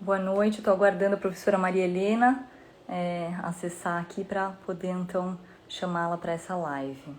Boa noite, estou aguardando a professora Maria Helena acessar aqui para poder então chamá-la para essa live.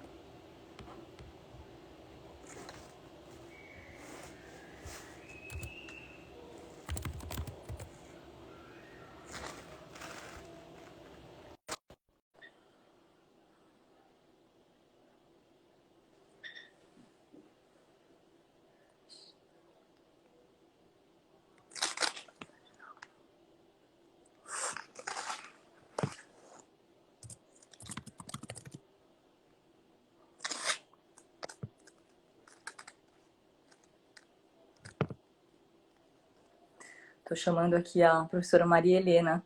Estou chamando aqui a professora Maria Helena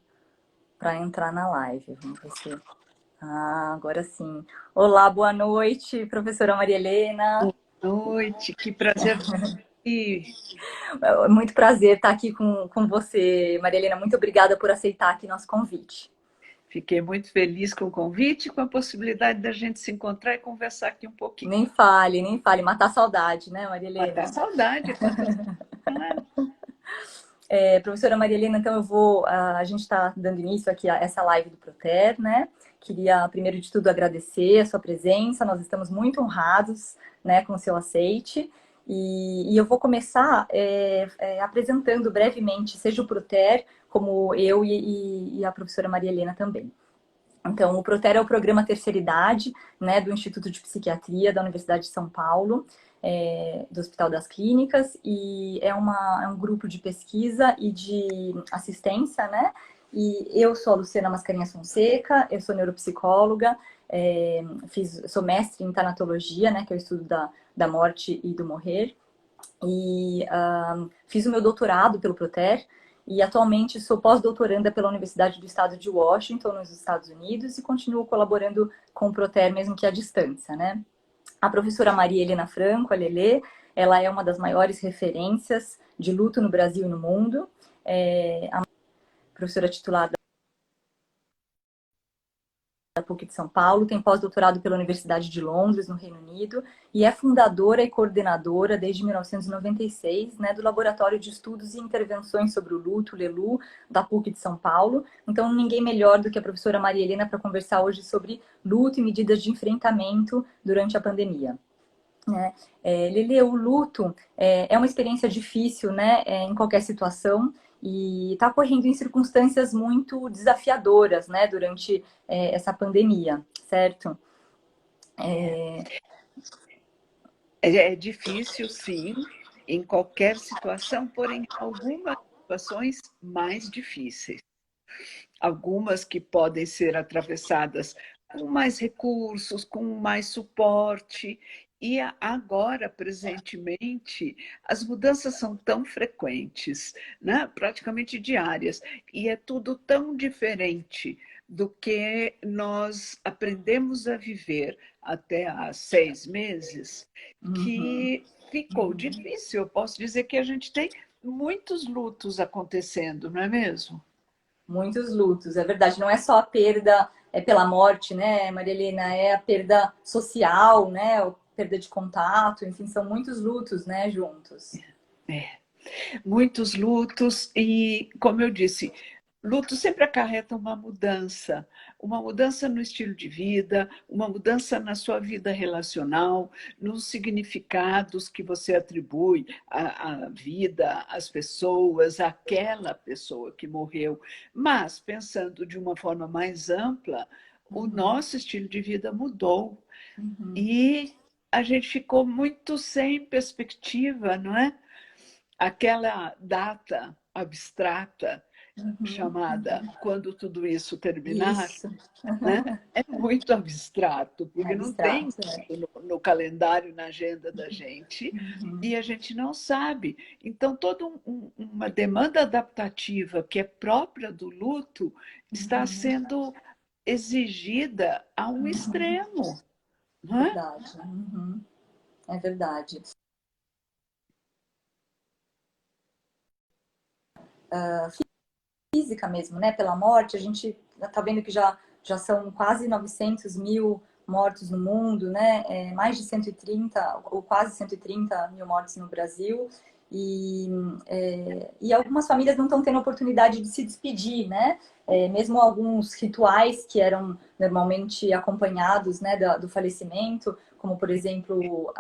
para entrar na live. Vamos ver se... agora sim. Olá, boa noite, professora Maria Helena. Boa noite, que prazer. Muito prazer estar aqui com você, Maria Helena. Muito obrigada por aceitar aqui nosso convite. Fiquei muito feliz com o convite e com a possibilidade da gente se encontrar e conversar aqui um pouquinho. Nem fale. Matar a saudade, né, Maria Helena? Matar a saudade, quantas... Professora Maria Helena, então a gente está dando início aqui a essa live do Proter, né? Queria, primeiro de tudo, agradecer a sua presença, nós estamos muito honrados, né, com o seu aceite, e eu vou começar apresentando brevemente, seja o Proter, como eu e a professora Maria Helena também. Então, o Proter é o programa Terceira Idade, né, do Instituto de Psiquiatria da Universidade de São Paulo, do Hospital das Clínicas, e é um grupo de pesquisa e de assistência, né? E eu sou a Luciana Mascarenhas Fonseca, eu sou neuropsicóloga, sou mestre em tanatologia, né, que é o estudo da morte e do morrer, e fiz o meu doutorado pelo Proter, e atualmente sou pós-doutoranda pela Universidade do Estado de Washington, nos Estados Unidos, e continuo colaborando com o Proter, mesmo que à distância, né? A professora Maria Helena Franco, a Lelê, ela é uma das maiores referências de luto no Brasil e no mundo. A professora titular da PUC de São Paulo, tem pós-doutorado pela Universidade de Londres, no Reino Unido, e é fundadora e coordenadora, desde 1996, né, do Laboratório de Estudos e Intervenções sobre o Luto, LELU, da PUC de São Paulo. Então, ninguém melhor do que a professora Maria Helena para conversar hoje sobre luto e medidas de enfrentamento durante a pandemia. Né? Lelê, o luto é uma experiência difícil, né, em qualquer situação, e está ocorrendo em circunstâncias muito desafiadoras, né, durante essa pandemia, certo? É difícil, sim, em qualquer situação, porém, algumas situações mais difíceis. Algumas que podem ser atravessadas com mais recursos, com mais suporte. E agora, presentemente, as mudanças são tão frequentes, né? Praticamente diárias, e é tudo tão diferente do que nós aprendemos a viver até há 6 meses, que ficou difícil. Eu posso dizer que a gente tem muitos lutos acontecendo, não é mesmo? Muitos lutos, é verdade. Não é só a perda pela morte, né, Maria Helena? É a perda social, né? A perda de contato, enfim, são muitos lutos, né, juntos. É. Muitos lutos e, como eu disse, luto sempre acarreta uma mudança no estilo de vida, uma mudança na sua vida relacional, nos significados que você atribui à vida, às pessoas, àquela pessoa que morreu. Mas, pensando de uma forma mais ampla, o nosso estilo de vida mudou e a gente ficou muito sem perspectiva, não é? Aquela data abstrata chamada quando tudo isso terminar, Isso, né? É muito abstrato, é porque não tem abstrato, né? no calendário, na agenda da gente, e a gente não sabe. Então, toda uma demanda adaptativa que é própria do luto está sendo exigida a um extremo, não é? Verdade. É verdade. Física mesmo, né? Pela morte, a gente está vendo que já são quase 900 mil mortos no mundo, né? Mais de 130, ou quase 130 mil mortes no Brasil. E algumas famílias não estão tendo oportunidade de se despedir, né? Mesmo alguns rituais que eram normalmente acompanhados, né, do falecimento, como, por exemplo,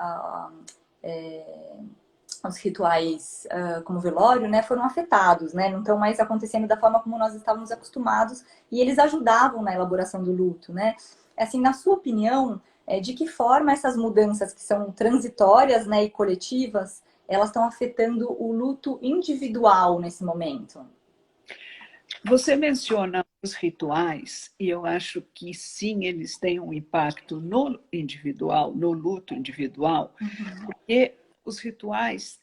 os rituais como velório, né, foram afetados, né? Não estão mais acontecendo da forma como nós estávamos acostumados, e eles ajudavam na elaboração do luto, né? Assim, na sua opinião, de que forma essas mudanças que são transitórias, né, e coletivas, elas estão afetando o luto individual nesse momento? Você menciona os rituais, e eu acho que sim, eles têm um impacto no individual, no luto individual, porque os rituais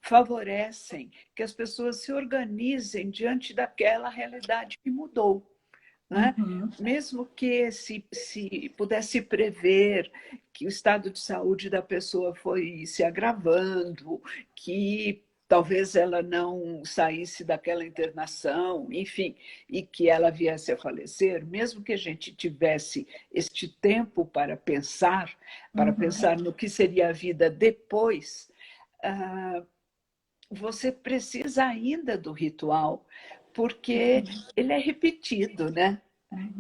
favorecem que as pessoas se organizem diante daquela realidade que mudou. Né? Uhum. Mesmo que se pudesse prever que o estado de saúde da pessoa foi se agravando, que talvez ela não saísse daquela internação, enfim, e que ela viesse a falecer, mesmo que a gente tivesse este tempo para pensar no que seria a vida depois, você precisa ainda do ritual, porque ele é repetido, né?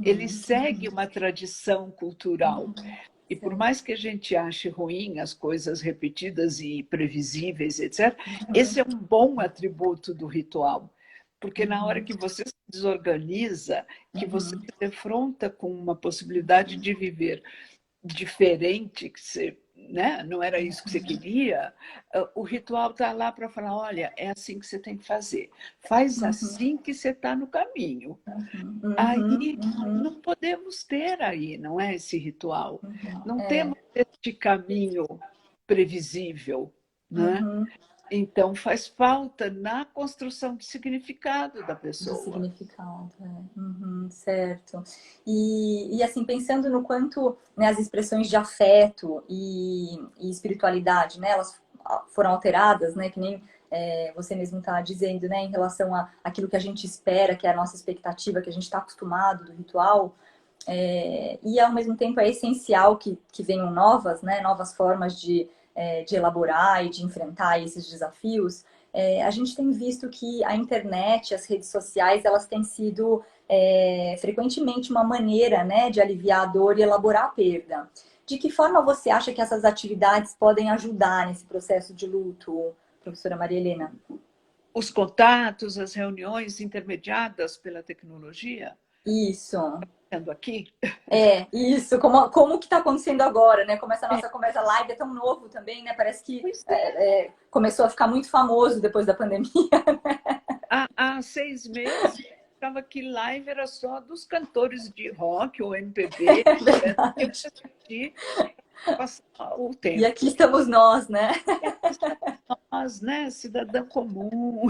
Ele segue uma tradição cultural. E por mais que a gente ache ruim as coisas repetidas e previsíveis, etc., esse é um bom atributo do ritual. Porque na hora que você se desorganiza, que você se defronta com uma possibilidade de viver diferente, que você, né, não era isso que você queria, o ritual está lá para falar, olha, é assim que você tem que fazer. Faz assim que você está no caminho. Aí não podemos ter aí, não é, esse ritual. Não temos este caminho previsível, né? Então faz falta na construção de significado da De pessoa. significado, certo. E assim, pensando no quanto, né, as expressões de afeto e espiritualidade, né, elas foram alteradas, né, que nem você mesmo está dizendo, né, em relação a aquilo que a gente espera, que é a nossa expectativa, que a gente está acostumado do ritual, e ao mesmo tempo é essencial que venham novas, né, novas formas de elaborar e de enfrentar esses desafios. A gente tem visto que a internet, as redes sociais, elas têm sido frequentemente uma maneira, né, de aliviar a dor e elaborar a perda. De que forma você acha que essas atividades podem ajudar nesse processo de luto, professora Maria Helena? Os contatos, as reuniões intermediadas pela tecnologia, Isso. sendo aqui, Isso, como que está acontecendo agora, né? Como essa nossa conversa live é tão novo também, né? Parece que pois é. começou a ficar muito famoso depois da pandemia. Há 6 meses, estava que live era só dos cantores de rock ou MPB, É etc. Eu verdade. assisti passar o E tempo. aqui estamos nós, né? E aqui estamos nós, né, cidadão comum.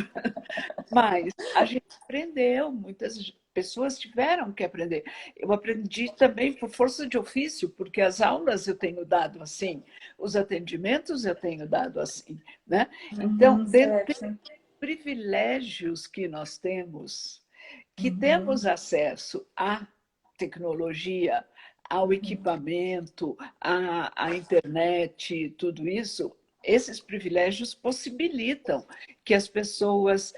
Mas a gente aprendeu, muitas pessoas tiveram que aprender. Eu aprendi também por força de ofício, porque as aulas eu tenho dado assim, os atendimentos eu tenho dado assim, né? Então, dentro Certo. privilégios que nós temos, que temos acesso à tecnologia, ao equipamento, à internet, tudo isso, esses privilégios possibilitam que as pessoas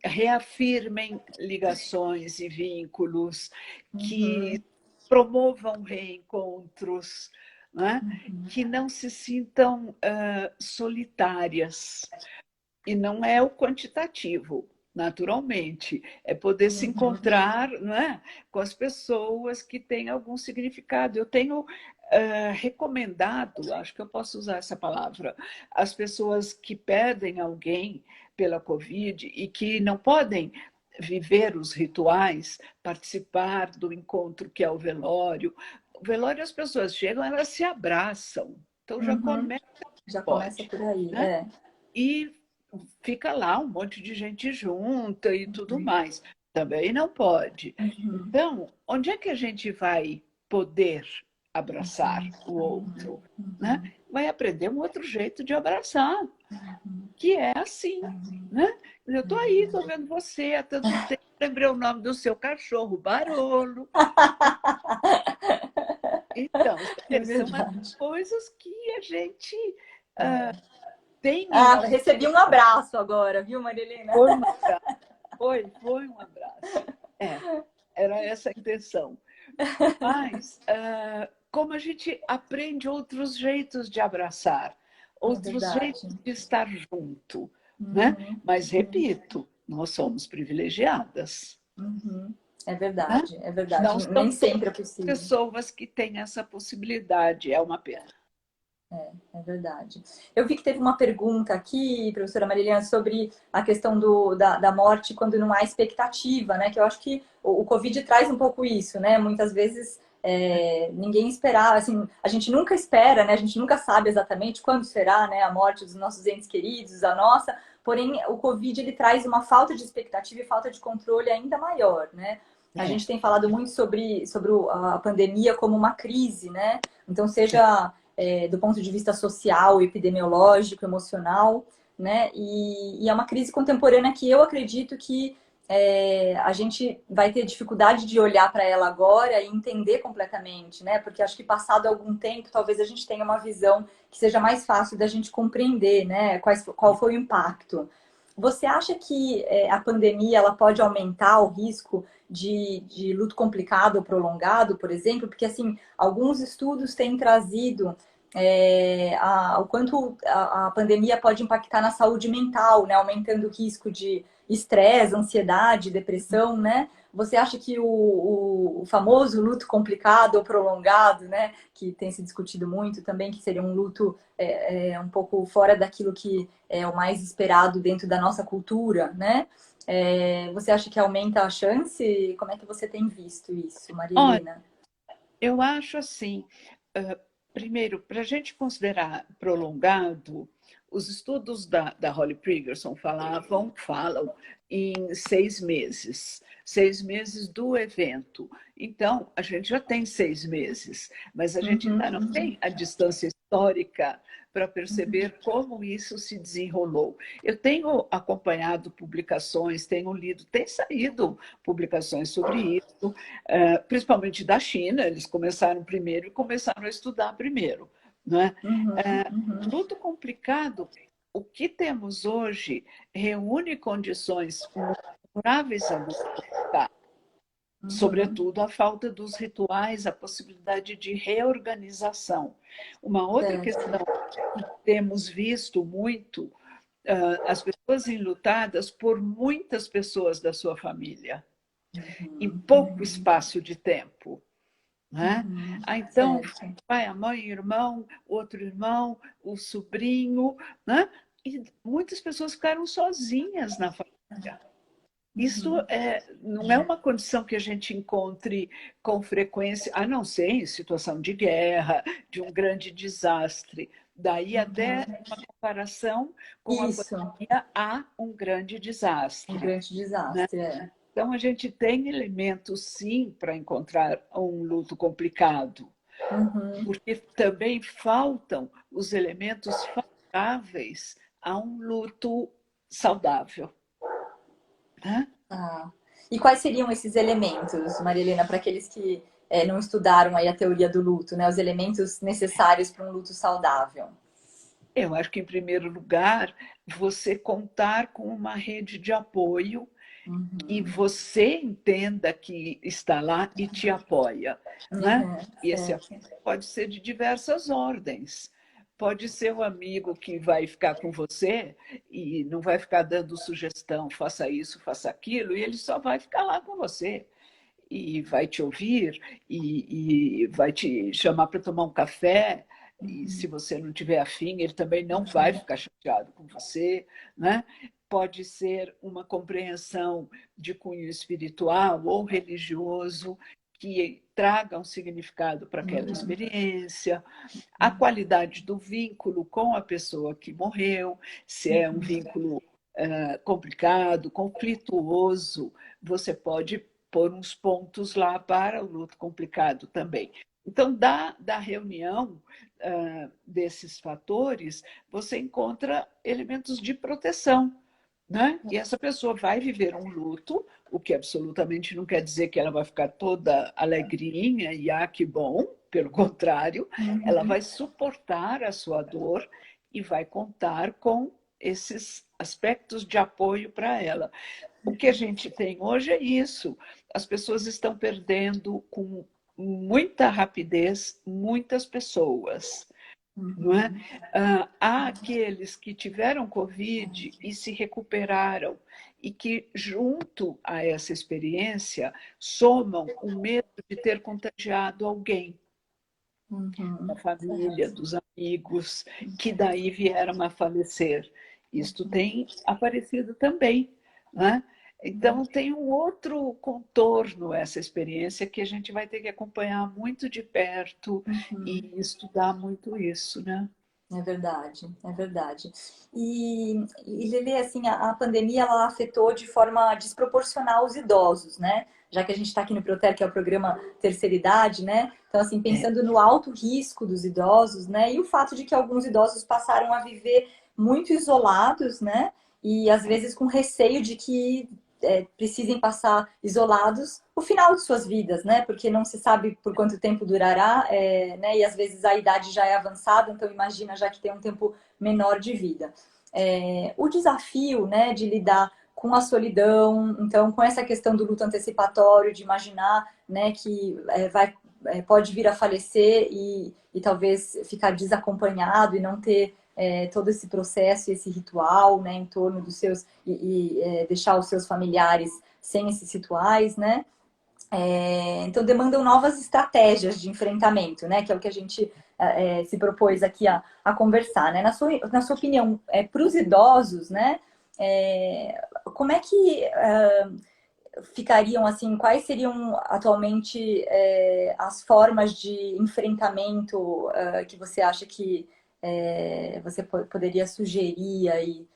reafirmem ligações e vínculos, que promovam reencontros, né? Que não se sintam solitárias. E não é o quantitativo, naturalmente, é poder se encontrar, não é, com as pessoas que têm algum significado. Eu tenho recomendado, acho que eu posso usar essa palavra, as pessoas que perdem alguém pela Covid e que não podem viver os rituais, participar do encontro que é o velório. O velório, as pessoas chegam, elas se abraçam, então já começa, Já começa pode, por aí, né? E fica lá um monte de gente junta e tudo mais. Também não pode. Então, onde é que a gente vai poder abraçar o outro? Né? Vai aprender um outro jeito de abraçar, que é assim. Né? Eu estou aí, estou vendo você há tanto tempo, lembrei o nome do seu cachorro, Barolo. Então, É são as verdade. coisas que a gente Tem Ah, uma... recebi um abraço agora, viu, Marilena? Foi um abraço. Foi um abraço. Era essa a intenção. Mas, como a gente aprende outros jeitos de abraçar, É outros jeitos verdade. de estar junto, né? Uhum, Mas, repito, nós somos privilegiadas, uhum. né? É verdade. Não Nem são todas sempre é as possível. pessoas que têm essa possibilidade, é uma pena. É verdade. Eu vi que teve uma pergunta aqui, professora Marilena, sobre a questão da morte quando não há expectativa, né? Que eu acho que o Covid traz um pouco isso, né? Muitas vezes ninguém esperava, assim, a gente nunca espera, né? A gente nunca sabe exatamente quando será, né, a morte dos nossos entes queridos, a nossa. Porém, o Covid ele traz uma falta de expectativa e falta de controle ainda maior, né? A É, gente tem falado muito sobre a pandemia como uma crise, né? Então, seja do ponto de vista social, epidemiológico, emocional, né? E é uma crise contemporânea que eu acredito que a gente vai ter dificuldade de olhar para ela agora e entender completamente, né? Porque acho que passado algum tempo, talvez a gente tenha uma visão que seja mais fácil da gente compreender, né? Qual foi o impacto. Você acha que a pandemia ela pode aumentar o risco de luto complicado ou prolongado, por exemplo? Porque, assim, alguns estudos têm trazido o quanto a pandemia pode impactar na saúde mental, né? Aumentando o risco de estresse, ansiedade, depressão, né? Você acha que o famoso luto complicado ou prolongado, né? Que tem se discutido muito também, que seria um luto um pouco fora daquilo que é o mais esperado dentro da nossa cultura, né? Você acha que aumenta a chance? Como é que você tem visto isso, olha, Marilena? eu acho assim, primeiro, para a gente considerar prolongado, os estudos da Holly Preggerson falam em 6 meses, 6 meses do evento. Então, a gente já tem 6 meses, mas a gente Uhum, ainda não tem a distância histórica para perceber como isso se desenrolou. Eu tenho acompanhado publicações, tenho lido, tem saído publicações sobre isso, principalmente da China. Eles começaram primeiro e começaram a estudar primeiro, né? uhum, uhum. Luto complicado, o que temos hoje reúne condições favoráveis a luto complicado, Uhum, sobretudo a falta dos rituais, a possibilidade de reorganização. Uma outra certo. questão que temos visto muito, as pessoas enlutadas por muitas pessoas da sua família, em Uhum, pouco uhum, espaço de tempo. Né? uhum, Então, certo. pai, a mãe, o irmão, outro irmão, o sobrinho, né? E muitas pessoas ficaram sozinhas na família. Isso Uhum, não é uma condição que a gente encontre com frequência, a não ser em situação de guerra, de um grande desastre. Daí até uhum. uma comparação com a Isso, pandemia há um grande um desastre. grande desastre, é. Então, a gente tem elementos, sim, para encontrar um luto complicado, Uhum. porque também faltam os elementos favoráveis a um luto saudável, né? Ah. E quais seriam esses elementos, Marilena, para aqueles que não estudaram aí a teoria do luto, né? Os elementos necessários para um luto saudável? Eu acho que, em primeiro lugar, você contar com uma rede de apoio e Uhum. você entenda que está lá e te apoia, né? Uhum, E esse apoio certo. pode ser de diversas ordens. Pode ser um amigo que vai ficar com você e não vai ficar dando sugestão, faça isso, faça aquilo, e ele só vai ficar lá com você e vai te ouvir e vai te chamar para tomar um café. E se Uhum, você não tiver afim, ele também não vai ficar chateado com você, né? Pode ser uma compreensão de cunho espiritual ou religioso que traga um significado para aquela uhum, experiência, a qualidade do vínculo com a pessoa que morreu, se é um vínculo complicado, conflituoso, você pode pôr uns pontos lá para o luto complicado também. Então, da reunião desses fatores, você encontra elementos de proteção, né? E essa pessoa vai viver um luto, o que absolutamente não quer dizer que ela vai ficar toda alegrinha e que bom, pelo contrário, ela uhum, vai suportar a sua dor e vai contar com esses aspectos de apoio para ela. O que a gente tem hoje é isso. As pessoas estão perdendo com muita rapidez muitas pessoas. Não é? Há aqueles que tiveram Covid e se recuperaram e que, junto a essa experiência, somam o medo de ter contagiado alguém da família, dos amigos, que daí vieram a falecer. Isto tem aparecido também, né? Então, tem um outro contorno essa experiência que a gente vai ter que acompanhar muito de perto e estudar muito isso, né? É verdade, é verdade. Lili, assim, a pandemia ela afetou de forma desproporcional os idosos, né? Já que a gente está aqui no Proter, que é o programa Terceira Idade, né? Então, assim, É. pensando no alto risco dos idosos, né? E o fato de que alguns idosos passaram a viver muito isolados, né? E às vezes com receio de que precisem passar isolados o final de suas vidas, né? Porque não se sabe por quanto tempo durará, né? E às vezes a idade já é avançada, então imagina já que tem um tempo menor de vida. O desafio, né, de lidar com a solidão, então com essa questão do luto antecipatório, de imaginar, né, que pode vir a falecer e talvez ficar desacompanhado e não ter todo esse processo, esse ritual, né, em torno dos seus deixar os seus familiares sem esses rituais, né? Então demandam novas estratégias de enfrentamento, né? Que é o que a gente se propôs aqui a conversar, né? Na sua opinião, para os idosos, né? Como é que ficariam assim? Quais seriam atualmente as formas de enfrentamento que você acha que você poderia sugerir aí?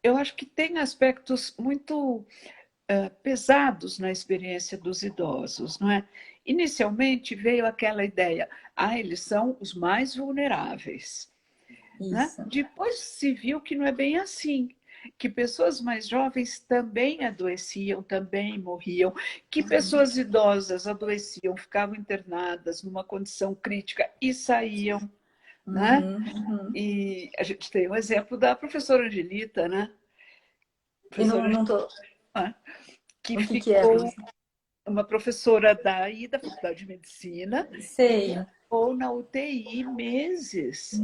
Eu acho que tem aspectos muito pesados na experiência dos idosos, não é? Inicialmente veio aquela ideia, eles são os mais vulneráveis, né? Isso. Depois se viu que não é bem assim, que pessoas mais jovens também adoeciam, também morriam, que pessoas idosas adoeciam, ficavam internadas numa condição crítica e saíam, né? Uhum, uhum. E a gente tem o exemplo da professora Angelita, né? E Professora não tô. Angelita, que O que que é? ficou uma professora da Faculdade de Medicina, Sei. ou na UTI meses.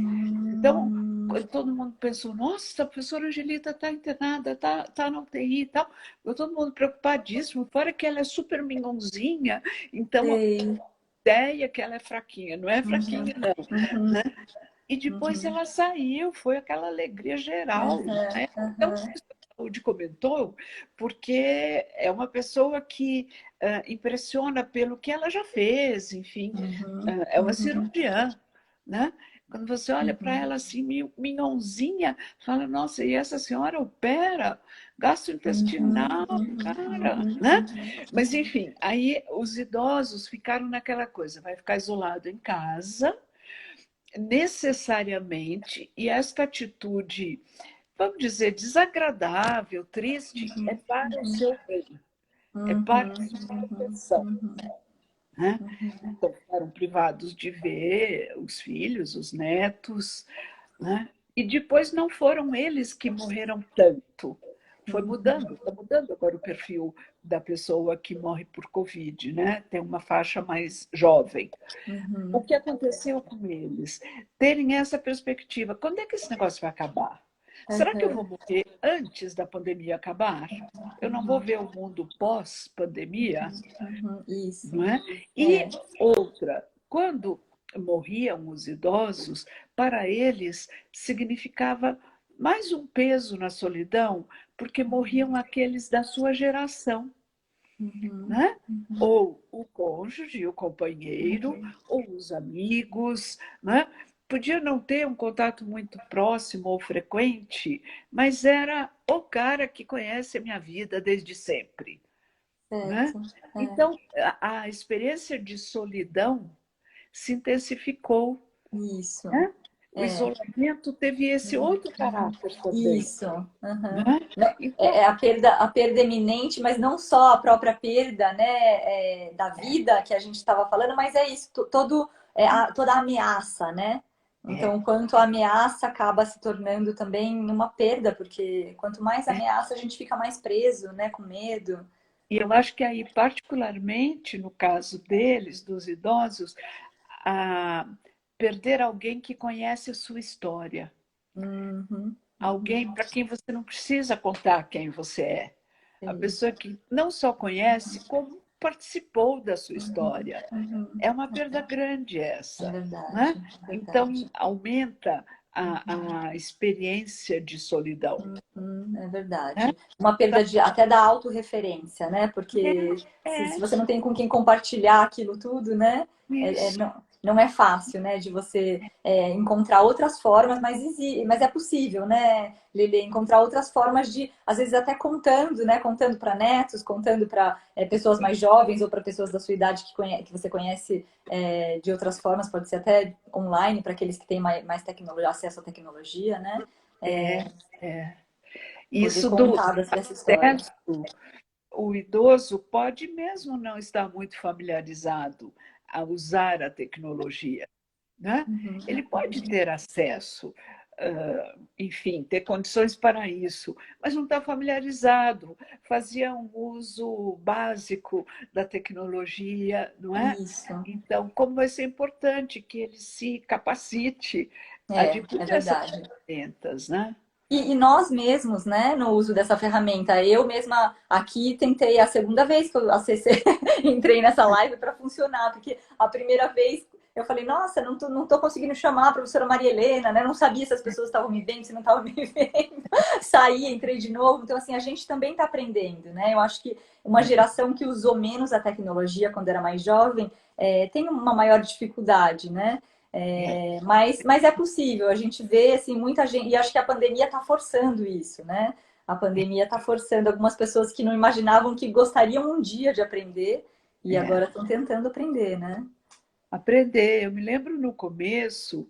Então, Hum, todo mundo pensou, nossa, a professora Angelita está internada, tá na UTI e tal. Todo mundo preocupadíssimo, fora que ela é super minhonzinha, então a sei. ideia é que ela é fraquinha, não é Uhum, fraquinha não, uhum, né? E depois uhum, ela saiu, foi aquela alegria geral, uhum, né? Então, uhum, o Saúde comentou, porque é uma pessoa que impressiona pelo que ela já fez, enfim, uhum, é uma uhum, cirurgiã, né? Quando você olha para uhum, ela assim, minhonzinha, fala, nossa, e essa senhora opera gastrointestinal, cara, né? Mas, enfim, aí os idosos ficaram naquela coisa, vai ficar isolado em casa, necessariamente, e esta atitude, vamos dizer, desagradável, triste, é para o seu bem, é para a sua proteção, né? Então, ficaram privados de ver os filhos, os netos, né? E depois não foram eles que morreram tanto. Foi mudando, está mudando agora o perfil da pessoa que morre por Covid, né? Tem uma faixa mais jovem. O uhum, que aconteceu com eles? Terem essa perspectiva. Quando é que esse negócio vai acabar? Será que eu uhum, vou morrer antes da pandemia acabar? Eu não vou ver o mundo pós-pandemia? uhum. Isso. Não é? E É. outra, quando morriam os idosos, para eles significava mais um peso na solidão, porque morriam aqueles da sua geração, Uhum, né? Ou o cônjuge, o companheiro, ou os amigos, né? Podia não ter um contato muito próximo ou frequente, mas era o cara que conhece a minha vida desde sempre, né? certo. É. Então, a experiência de solidão se intensificou, Isso. né? O É. isolamento teve esse outro caráter também, Isso. Uhum. né? Não, Então, a perda eminente, mas não só a própria perda, né, da vida que a gente estava falando, mas é isso, toda a ameaça, né? Então, o quanto a ameaça acaba se tornando também uma perda, porque quanto mais ameaça, a gente fica mais preso, né, com medo. E eu acho que aí, particularmente no caso deles, dos idosos, a perder alguém que conhece a sua história. Uhum, Alguém para quem você não precisa contar quem você é. A sim. pessoa que não só conhece, como participou da sua Uhum, história. uhum. É uma perda grande É essa, verdade, né? é Então, verdade. aumenta a experiência de solidão. É Né? verdade. Uma perda de, até da autorreferência, né? Porque se É, você não tem com quem compartilhar aquilo tudo, né? isso. Não é fácil, né? De você encontrar outras formas, mas é possível, né, Lili? Encontrar outras formas de, às vezes até contando, né? Contando para netos, contando para pessoas mais jovens ou para pessoas da sua idade que você conhece de outras formas, pode ser até online, para aqueles que têm mais tecnologia, acesso à tecnologia, né? É, é. Poder Isso do contar dessa história. acesso, o idoso pode mesmo não estar muito familiarizado a usar a tecnologia, né? Ele pode ter acesso, enfim, ter condições para isso, mas não está familiarizado, fazia um uso básico da tecnologia, não é? Isso, Então, como vai ser importante que ele se capacite a é adquirir essas verdade. ferramentas, né? E nós mesmos, né, no uso dessa ferramenta, eu mesma aqui tentei a segunda vez que eu acessei, entrei nessa live para funcionar, porque a primeira vez eu falei, nossa, não tô conseguindo chamar a professora Maria Helena, né? Não sabia se as pessoas estavam me vendo, se não estavam me vendo. Saí, entrei de novo. Então, assim, a gente também está aprendendo, né? Eu acho que uma geração que usou menos a tecnologia quando era mais jovem tem uma maior dificuldade, né? É, Mas é possível, a gente vê assim, muita gente, e acho que a pandemia está forçando isso, né? A pandemia está forçando algumas pessoas que não imaginavam que gostariam um dia de aprender e é. agora estão tentando aprender, né? Aprender. Eu me lembro no começo,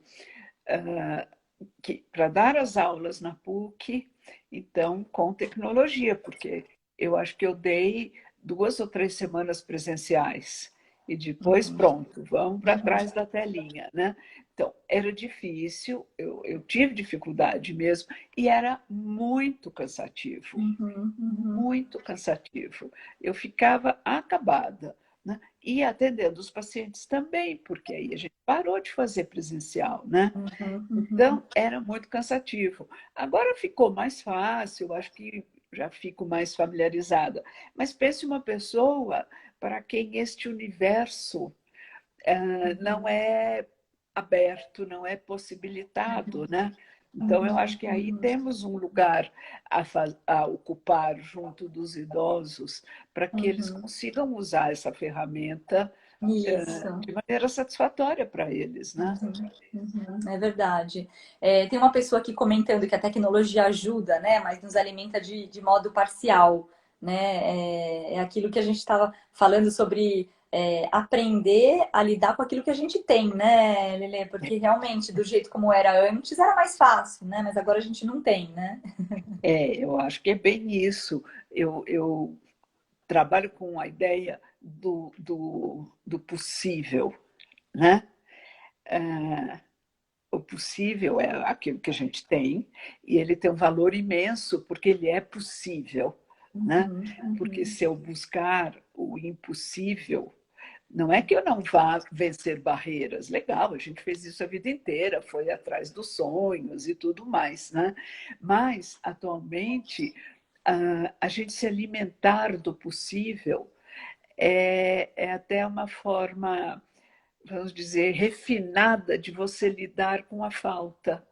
que para dar as aulas na PUC, então com tecnologia, porque eu acho que eu dei 2 ou 3 semanas presenciais e depois Uhum, pronto, vamos para uhum, trás da telinha, né? Então era difícil, eu tive dificuldade mesmo e era uhum, uhum, muito cansativo. Eu ficava acabada, né? E atendendo os pacientes também, porque aí a gente parou de fazer presencial, né? uhum, uhum. Então, era muito cansativo. Agora ficou mais fácil, acho que já fico mais familiarizada. Mas pense uma pessoa para quem este universo não é aberto, não é possibilitado, né? Então, eu acho Uhum, que aí uhum. temos um lugar a ocupar junto dos idosos para que eles Uhum. consigam usar essa ferramenta Isso. de maneira satisfatória para eles, né? Uhum, é verdade. Tem uma pessoa aqui comentando que a tecnologia ajuda, né, mas nos alimenta de modo parcial, né? É aquilo que a gente estava falando sobre aprender a lidar com aquilo que a gente tem, né, Lelê? Porque realmente, do jeito como era antes, era mais fácil, né? Mas agora a gente não tem, né? Eu acho que é bem isso. Eu trabalho com a ideia do possível, né? O possível é aquilo que a gente tem, e ele tem um valor imenso porque ele é possível, né? Uhum, Porque uhum, se eu buscar o impossível, não é que eu não vá vencer barreiras, legal, a gente fez isso a vida inteira, foi atrás dos sonhos e tudo mais, né? Mas, atualmente, a gente se alimentar do possível é até uma forma, vamos dizer, refinada de você lidar com a falta,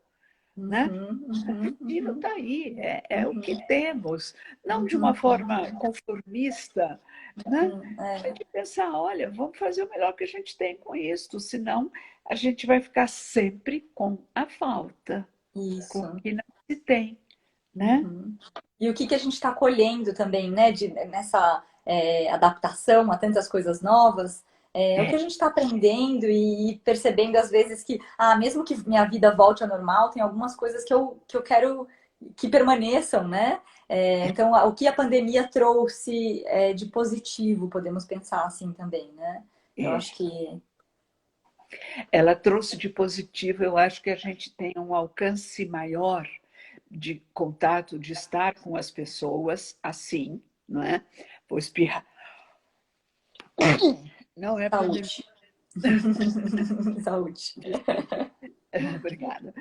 né? uhum, O uhum, possível uhum, está aí, é o que uhum, temos, não de uma uhum, forma conformista, né? uhum. É de pensar, olha, vamos fazer o melhor que a gente tem com isso, senão a gente vai ficar sempre com a falta, com o Isso. que não se tem, né? Uhum. E o que a gente está colhendo também, né, nessa adaptação a tantas coisas novas, o que É, a gente está aprendendo e percebendo às vezes que, mesmo que minha vida volte ao normal, tem algumas coisas que eu quero que permaneçam, né? Então, o que a pandemia trouxe de positivo, podemos pensar assim também, né? Eu é. acho que Ela trouxe de positivo, eu acho que a gente tem um alcance maior de contato, de estar com as pessoas assim, não é? Vou espirrar. Não é pandemia. Saúde. Saúde. Obrigada.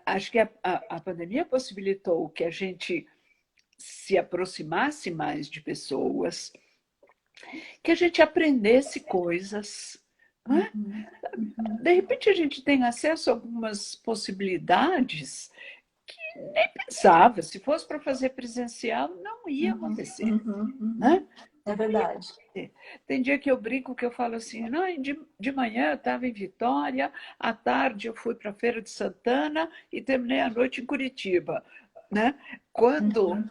Acho que a pandemia possibilitou que a gente se aproximasse mais de pessoas, que a gente aprendesse coisas. Não é? De repente a gente tem acesso a algumas possibilidades que nem pensava. Se fosse para fazer presencial, não ia acontecer. Né? É verdade. Tem dia que eu brinco que eu falo assim, não, de manhã eu estava em Vitória, à tarde eu fui para a Feira de Santana e terminei a noite em Curitiba. Né? Quando,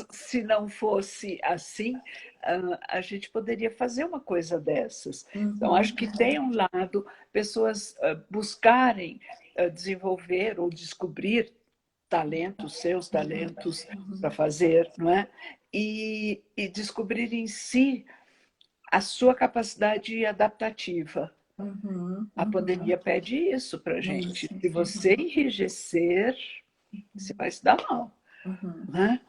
se não fosse assim, a gente poderia fazer uma coisa dessas. Então, acho que tem um lado, pessoas buscarem desenvolver ou descobrir talentos, seus talentos para fazer, não é? E descobrir em si a sua capacidade adaptativa. A pandemia pede isso para a gente. Se você enrijecer, você vai se dar mal. Né?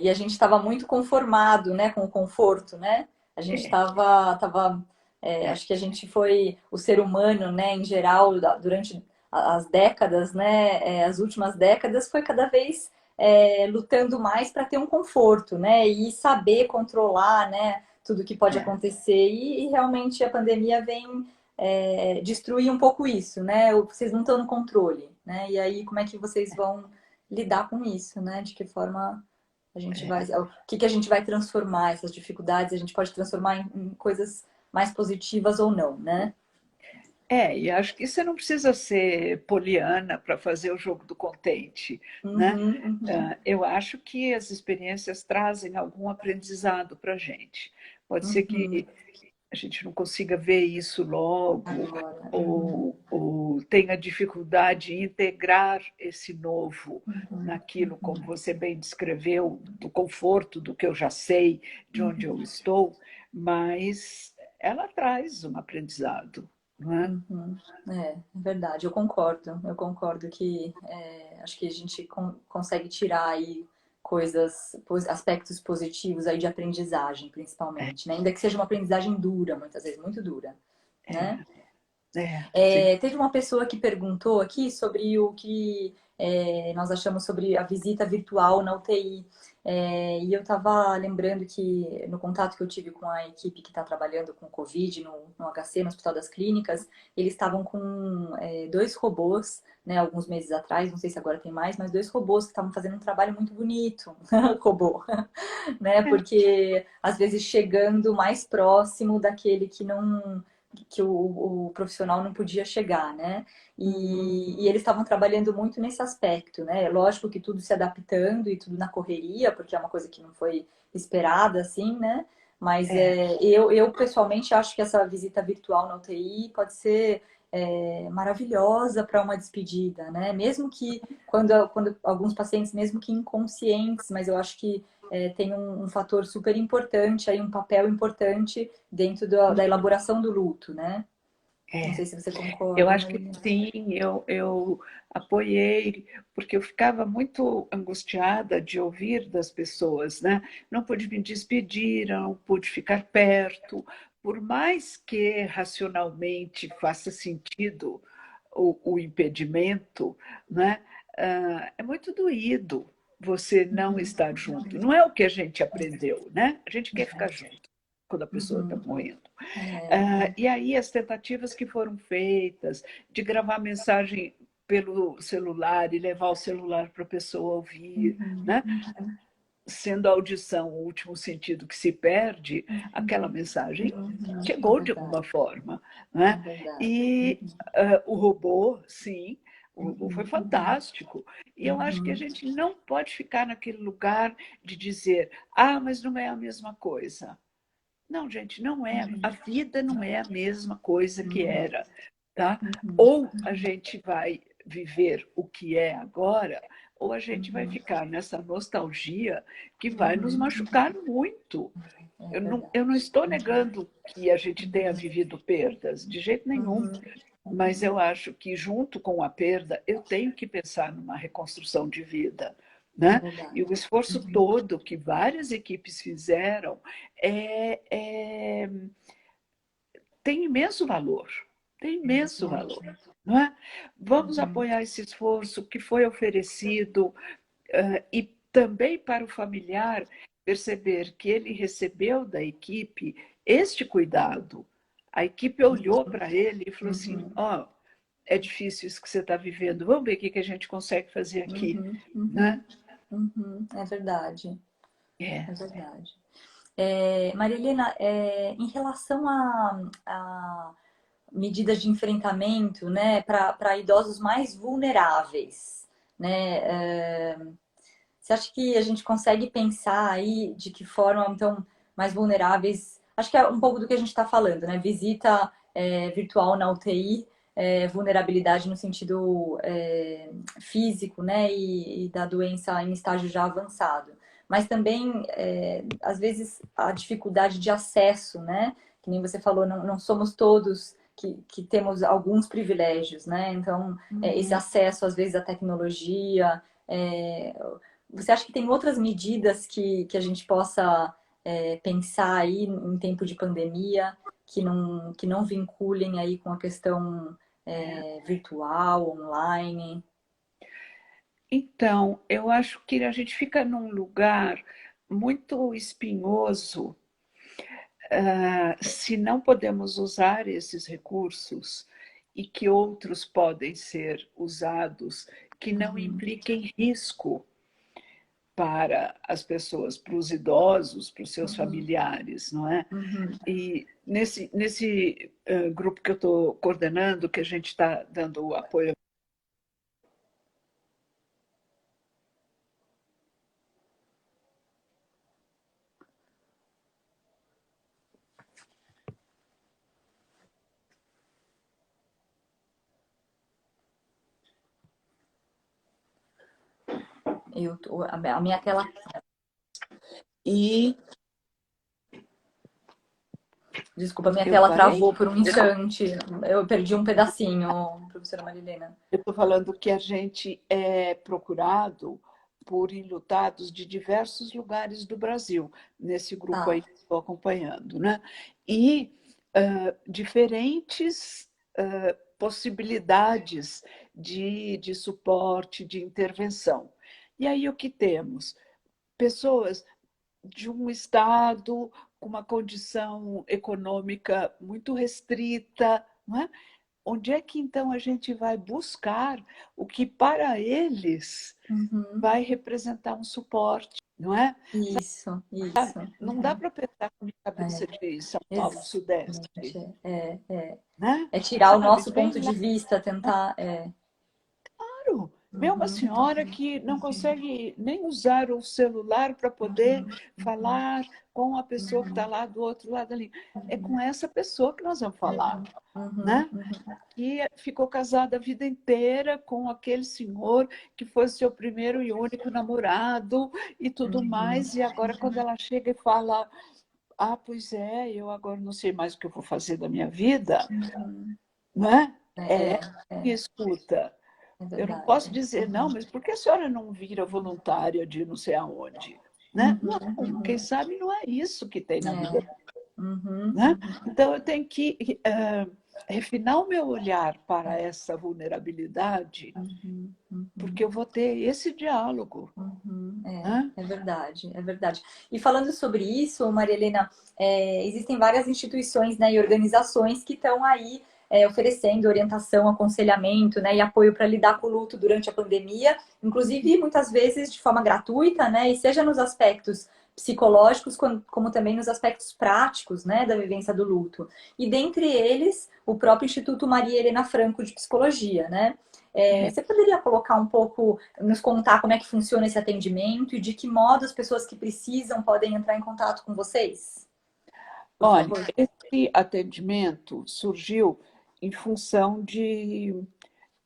E a gente estava muito conformado, né, com o conforto, né? A gente estava, acho que a gente foi, o ser humano, né, em geral, durante as décadas, né, as últimas décadas, foi cada vez lutando mais para ter um conforto, né, e saber controlar, né, tudo que pode acontecer. E realmente a pandemia vem destruir um pouco isso, né? Vocês não estão no controle, né? E aí, como é que vocês vão lidar com isso, né? De que forma a gente vai, o que a gente vai transformar essas dificuldades, a gente pode transformar em coisas mais positivas ou não, né? E acho que você não precisa ser poliana para fazer o jogo do contente, né? Eu acho que as experiências trazem algum aprendizado para a gente. Pode ser que a gente não consiga ver isso logo, Agora. ou tenha dificuldade em integrar esse novo naquilo, como você bem descreveu, do conforto do que eu já sei, de onde eu estou, mas ela traz um aprendizado, não é? É verdade, eu concordo que acho que a gente consegue tirar aí coisas, aspectos positivos aí de aprendizagem, principalmente, né? Ainda que seja uma aprendizagem dura, muitas vezes, muito dura, né? Sim. Teve uma pessoa que perguntou aqui sobre o que nós achamos sobre a visita virtual na UTI. E eu estava lembrando que no contato que eu tive com a equipe que está trabalhando com Covid no HC, no Hospital das Clínicas, eles estavam com dois robôs, né, alguns meses atrás, não sei se agora tem mais, mas dois robôs que estavam fazendo um trabalho muito bonito, robô, né? Porque às vezes chegando mais próximo daquele que não que o profissional não podia chegar, né? E eles estavam trabalhando muito nesse aspecto, né? Lógico que tudo se adaptando e tudo na correria, porque é uma coisa que não foi esperada, assim, né? Mas eu pessoalmente acho que essa visita virtual na UTI pode ser maravilhosa para uma despedida, né? Mesmo que quando alguns pacientes, mesmo que inconscientes, mas eu acho que tem um fator super importante, aí um papel importante dentro da elaboração do luto, né? Não sei se você Eu concorda, acho que Marina. sim, eu apoiei, porque eu ficava muito angustiada de ouvir das pessoas, né? Não pude me despedir, não pude ficar perto, por mais que racionalmente faça sentido o impedimento, né? É muito doído você não estar junto. Não é o que a gente aprendeu, né? A gente quer ficar junto quando a pessoa está morrendo. E aí as tentativas que foram feitas de gravar mensagem pelo celular e levar o celular para a pessoa ouvir, né? Sendo a audição o último sentido que se perde, aquela mensagem É chegou de verdade, alguma forma. é Né? verdade. E o robô, sim, o robô foi fantástico. E eu acho que a gente não pode ficar naquele lugar de dizer, mas não é a mesma coisa. Não, gente, não é. A vida não é a mesma coisa que era, tá? Ou a gente vai viver o que é agora, ou a gente vai Uhum. ficar nessa nostalgia que vai nos Uhum. machucar muito. É verdade. Eu não estou negando que a gente tenha vivido perdas, de jeito nenhum, Uhum. mas Uhum. eu acho que, junto com a perda, eu tenho que pensar numa reconstrução de vida. É Né? E verdade. o esforço Uhum. todo que várias equipes fizeram é, é, tem imenso valor. Tem É imenso valor. verdade. Não é? Vamos Uhum. apoiar esse esforço que foi oferecido e também para o familiar perceber que ele recebeu da equipe este cuidado. A equipe olhou para ele e falou assim: Uhum. ó, oh, é difícil isso que você está vivendo, vamos ver o que a gente consegue fazer aqui. Uhum. Né? Uhum. Uhum. É verdade. É. É verdade. Maria Helena, em relação a medidas de enfrentamento, né, para idosos mais vulneráveis, né, você acha que a gente consegue pensar aí de que forma, então, mais vulneráveis? Acho que é um pouco do que a gente está falando, né? Visita virtual na UTI, vulnerabilidade no sentido físico, né? E da doença em estágio já avançado. Mas também, às vezes, a dificuldade de acesso, né? Que nem você falou, não somos todos que temos alguns privilégios, né? Então, esse Uhum. acesso, às vezes, à tecnologia. é, Você acha que tem outras medidas que a gente possa pensar aí em tempo de pandemia que não vinculem aí com a questão virtual, online? Então, eu acho que a gente fica num lugar muito espinhoso se não podemos usar esses recursos e que outros podem ser usados que não Uhum, impliquem risco para as pessoas, para os idosos, para os seus uhum, familiares, não é? uhum. E nesse grupo que eu estou coordenando, que a gente está dando apoio. A minha tela, E desculpa, a minha eu tela parei. travou por um instante. Eu perdi um pedacinho, professora Marilena. Eu estou falando que a gente é procurado por enlutados de diversos lugares do Brasil, nesse grupo Tá. aí que estou acompanhando, né? E diferentes possibilidades de suporte, de intervenção. E aí o que temos? Pessoas de um estado com uma condição econômica muito restrita, não é? Onde é que então a gente vai buscar o que para eles Uhum. vai representar um suporte, não é? Isso, isso. Não dá para pensar com a minha cabeça de São Paulo, Sudeste, Exatamente. né? É tirar o Sabe, nosso bem ponto lá. de vista, tentar. Claro, vê uma Uhum, senhora que não consegue nem usar o celular para poder falar com a pessoa que está lá do outro lado ali. É com essa pessoa que nós vamos falar, uhum, né? uhum, Que ficou casada a vida inteira com aquele senhor que foi seu primeiro e único namorado e tudo uhum, mais, e agora quando ela chega e fala, ah, pois é, eu agora não sei mais o que eu vou fazer da minha vida, uhum. não é? É É, ela que é, escuta. é Eu não posso verdade. dizer, não, mas por que a senhora não vira voluntária de não sei aonde? Né? Uhum, Não, quem uhum. sabe não é isso que tem na vida. É, uhum, Né? uhum, Então, eu tenho que refinar o meu olhar para essa vulnerabilidade, uhum, porque uhum. eu vou ter esse diálogo. Uhum, Né? é verdade, é verdade. E falando sobre isso, Maria Helena, existem várias instituições, né, e organizações que estão aí oferecendo orientação, aconselhamento, né, e apoio para lidar com o luto durante a pandemia, inclusive muitas vezes de forma gratuita, né, e seja nos aspectos psicológicos, como também nos aspectos práticos, né, da vivência do luto. E dentre eles, o próprio Instituto Maria Helena Franco de Psicologia, né? É. Você poderia colocar um pouco, nos contar como é que funciona esse atendimento e de que modo as pessoas que precisam podem entrar em contato com vocês? Por Olha, favor. esse atendimento surgiu em função de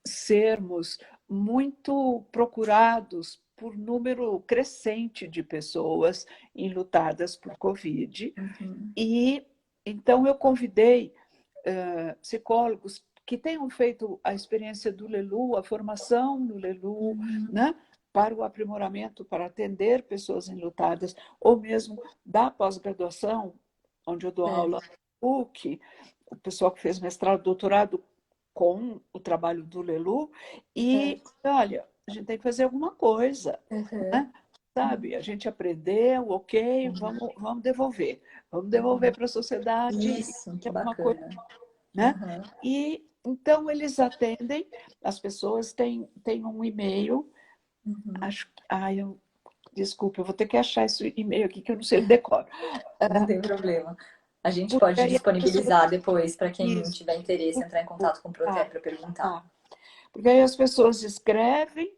sermos muito procurados por número crescente de pessoas enlutadas por Covid. Uhum. E então eu convidei psicólogos que tenham feito a experiência do Lelu, a formação no Lelu, Uhum. né, para o aprimoramento, para atender pessoas enlutadas, ou mesmo da pós-graduação, onde eu dou aula Certo. no PUC, o pessoal que fez mestrado, doutorado com o trabalho do Lelu, e Certo. olha, a gente tem que fazer alguma coisa, Uhum. né? Sabe? A gente aprendeu, ok, Uhum. vamos devolver. Vamos devolver Uhum. para a sociedade Isso, que alguma coisa, bacana. né? Uhum. E então eles atendem, as pessoas têm um e-mail, Uhum. acho que, desculpa, eu vou ter que achar esse e-mail aqui que eu não sei o decoro. Não tem problema. A gente Porque pode aí as pessoas disponibilizar depois para quem isso, tiver interesse entrar em contato com o Proter tá, para perguntar. tá. Porque aí as pessoas escrevem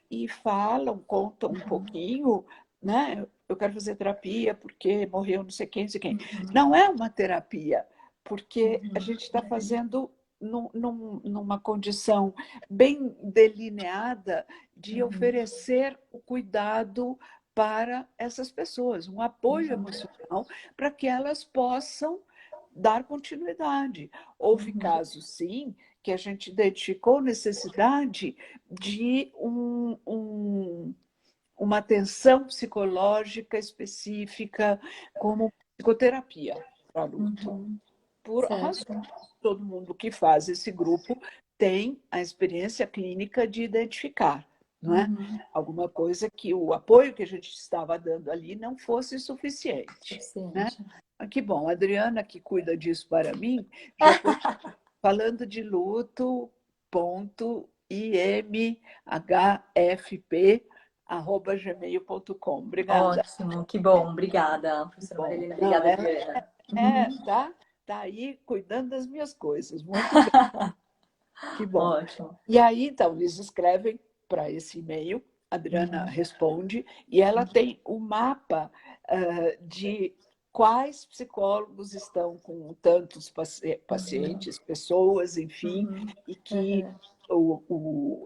e falam, contam um pouquinho, né? Eu quero fazer terapia porque morreu não sei quem, não sei quem. Não é uma terapia, porque a gente está fazendo numa condição bem delineada de Uhum. oferecer o cuidado para essas pessoas, um apoio emocional para que elas possam dar continuidade. Houve Uhum. casos, sim, que a gente identificou necessidade de uma atenção psicológica específica, como psicoterapia para luto. Uhum. Por razão, Certo. todo mundo que faz esse grupo tem a experiência clínica de identificar, não é? Uhum. Alguma coisa que o apoio que a gente estava dando ali não fosse suficiente, né? Suficiente. Ah, que bom, a Adriana, que cuida disso para mim, já pôs falando de luto, ponto, imhfp@gmail.com. Obrigada. Ótimo, que bom. Obrigada, Que professora bom. Marilena. Não, Obrigada, Adriana. tá aí cuidando das minhas coisas. Muito bem. Que bom. Ótimo. E aí, então, eles escrevem para esse e-mail, a Adriana Uhum. responde, e ela tem o mapa de quais psicólogos estão com tantos Uhum. pacientes, pessoas, enfim, Uhum. e que Uhum.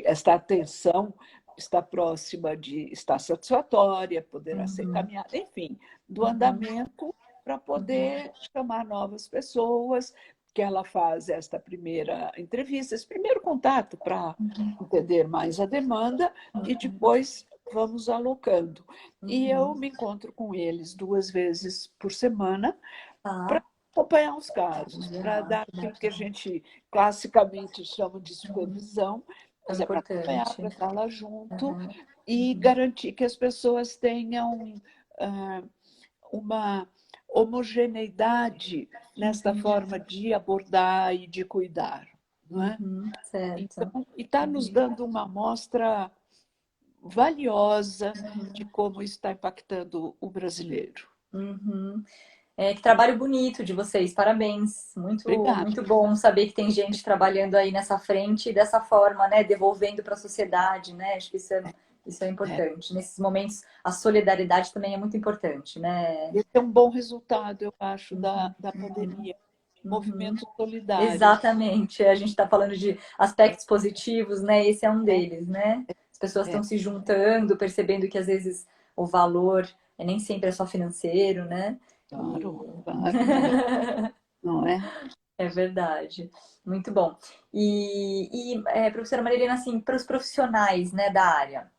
esta atenção está próxima de estar satisfatória, poderá ser Uhum. encaminhada, enfim, do Uhum. andamento para Uhum. poder chamar novas pessoas, que ela faz esta primeira entrevista, esse primeiro contato para entender mais a demanda e depois vamos alocando. E eu Uhum. me encontro com eles 2 vezes por semana para Tá. acompanhar os casos, para Ah, dar que aquilo que a bacana. gente classicamente chama de supervisão, É mas é para acompanhar, importante. para estar lá junto Uhum. e Uhum. garantir que as pessoas tenham uma homogeneidade nesta forma de abordar e de cuidar, não é? Uhum. Certo. Então, e está nos dando uma amostra valiosa de como isso está impactando o brasileiro. Uhum. Que trabalho bonito de vocês, parabéns. Muito, Obrigada. muito bom saber que tem gente trabalhando aí nessa frente e dessa forma, né, devolvendo para a sociedade, né? Acho que isso é É, importante. Nesses momentos, a solidariedade também é muito importante, né? esse é um bom resultado, eu acho, da pandemia. Uhum. Movimentos solidários. Exatamente. A gente está falando de aspectos positivos, né? Esse é um É, deles, né? As pessoas é, estão se juntando, percebendo que às vezes o valor nem sempre é só financeiro, né? E claro, claro, não é? é verdade. Muito bom. Professora Marilena, assim, para os profissionais, né, da área,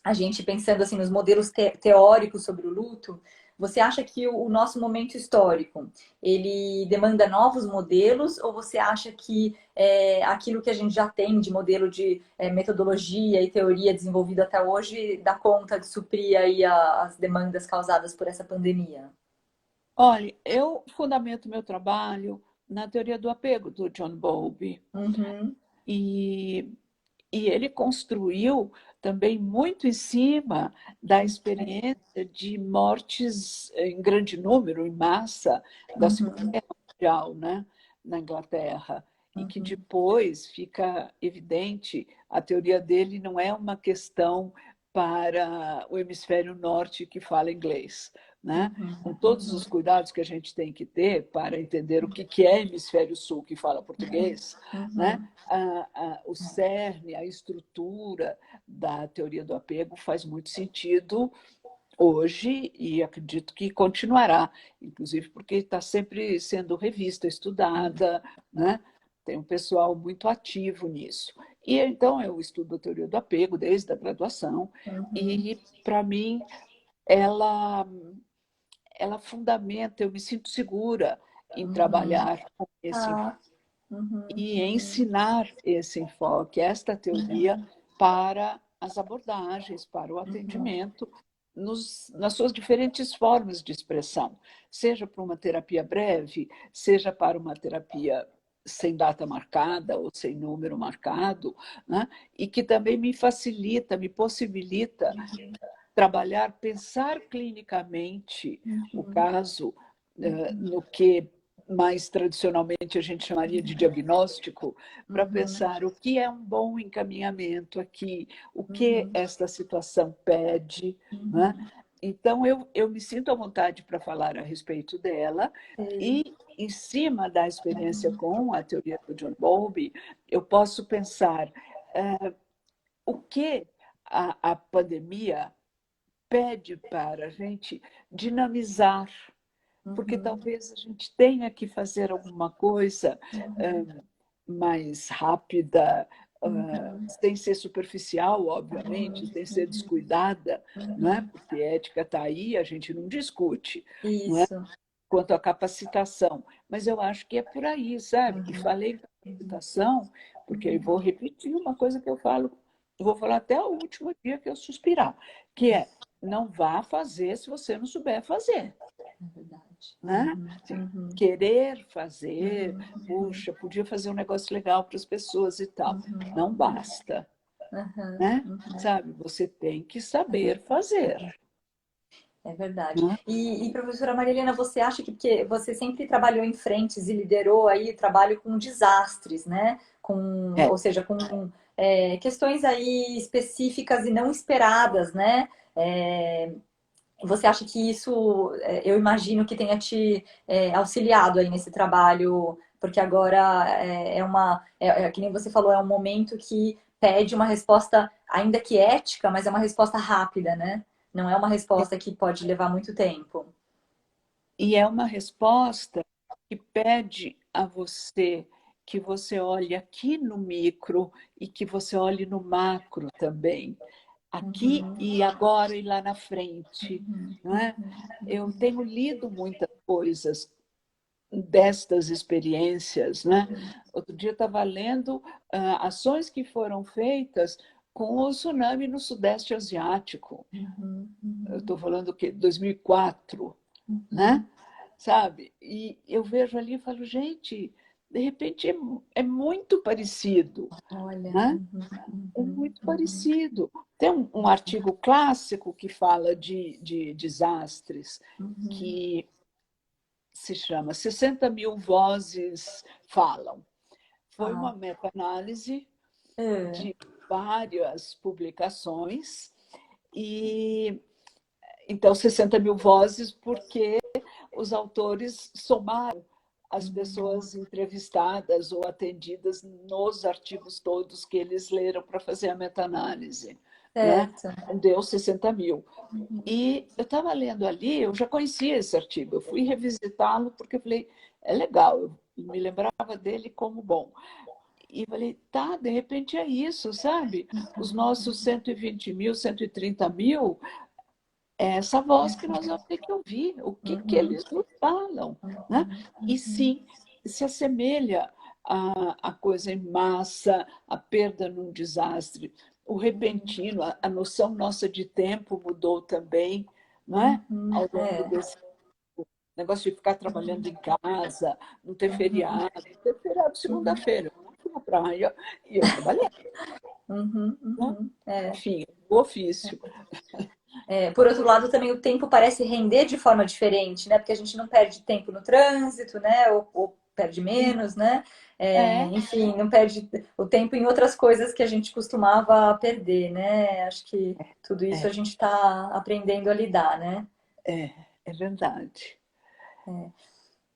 a gente pensando assim nos modelos teóricos sobre o luto, você acha que o nosso momento histórico ele demanda novos modelos ou você acha que aquilo que a gente já tem de modelo de metodologia e teoria desenvolvido até hoje dá conta de suprir aí as demandas causadas por essa pandemia? Olha, eu fundamento meu trabalho na teoria do apego do John Bowlby Uhum, e, e ele construiu também muito em cima da experiência de mortes em grande número, em massa, da Segunda uhum, Guerra Mundial, né, na Inglaterra, e que uhum, depois fica evidente, a teoria dele não é uma questão para o hemisfério norte que fala inglês, né? Com todos os cuidados que a gente tem que ter para entender o que é hemisfério sul que fala português, né? O cerne, a estrutura da teoria do apego faz muito sentido hoje e acredito que continuará, inclusive porque está sempre sendo revista, estudada, né? Tem um pessoal muito ativo nisso. E então eu estudo a teoria do apego desde a graduação e, para mim, ela, ela fundamenta, eu me sinto segura em trabalhar com esse Ah, e ensinar esse enfoque, esta teoria para as abordagens, para o atendimento, nas suas diferentes formas de expressão, seja para uma terapia breve, seja para uma terapia sem data marcada ou sem número marcado, né? E que também me facilita, me possibilita trabalhar, pensar clinicamente o caso no que mais tradicionalmente a gente chamaria de diagnóstico, para pensar o que é um bom encaminhamento aqui, o que esta situação pede, né? Então, eu me sinto à vontade para falar a respeito dela e, em cima da experiência com a teoria do John Bowlby, eu posso pensar o que a pandemia pede para a gente dinamizar, porque talvez a gente tenha que fazer alguma coisa mais rápida, sem ser superficial, obviamente, sem ser descuidada, não é? Porque ética está aí, a gente não discute, não é? isso. Quanto à capacitação. Mas eu acho que é por aí, sabe? E falei capacitação, porque eu vou repetir uma coisa que eu falo, vou falar até o último dia que eu suspirar, que é não vá fazer se você não souber fazer. É verdade. Né? Querer fazer, puxa, podia fazer um negócio legal para as pessoas e tal. Não basta, né? Sabe? Você tem que saber fazer. É verdade. Né? Professora Maria Helena, você acha que porque você sempre trabalhou em frentes e liderou aí trabalho com desastres, né? É, Ou seja, com questões aí específicas e não esperadas, né? Você acha que isso, eu imagino que tenha te auxiliado aí nesse trabalho, porque agora que nem você falou, é um momento que pede uma resposta, ainda que ética, mas é uma resposta rápida, né? Não é uma resposta que pode levar muito tempo. e é uma resposta que pede a você que você olhe aqui no micro e que você olhe no macro também. Aqui e agora e lá na frente. Não é? Eu tenho lido muitas coisas destas experiências. Né? Outro dia eu estava lendo ações que foram feitas com o tsunami no Sudeste Asiático. Eu estou falando o quê? 2004, né? Sabe? E eu vejo ali e falo, gente, de repente é muito parecido, Olha. né? É muito parecido. Tem um artigo clássico que fala de desastres, que se chama 60 mil vozes falam. Foi uma Ah, meta-análise é. de várias publicações, e então 60 mil vozes, porque os autores somaram as pessoas entrevistadas ou atendidas nos artigos todos que eles leram para fazer a meta-análise. Né? Certo. Deu 60 mil. E eu estava lendo ali, eu já conhecia esse artigo, eu fui revisitá-lo porque eu falei, é legal, eu me lembrava dele como bom. E falei, tá, de repente é isso, sabe? Os nossos 120 mil, 130 mil, é essa voz que nós vamos ter que ouvir, o que eles nos falam. Né? E sim, se assemelha à coisa em massa, à perda num desastre. O repentino, a noção nossa de tempo mudou também, não é? Ao longo É. desse negócio de ficar trabalhando em casa, não ter feriado. Ter feriado segunda-feira, eu não fui na praia e eu trabalhei. Né? É. Enfim, o ofício. Por outro lado, também o tempo parece render de forma diferente, né? Porque a gente não perde tempo no trânsito, né? Ou perde menos, né? É, Enfim, não perde o tempo em outras coisas que a gente costumava perder, né? Acho que tudo isso a é, gente está aprendendo a lidar, né? é. é verdade. É.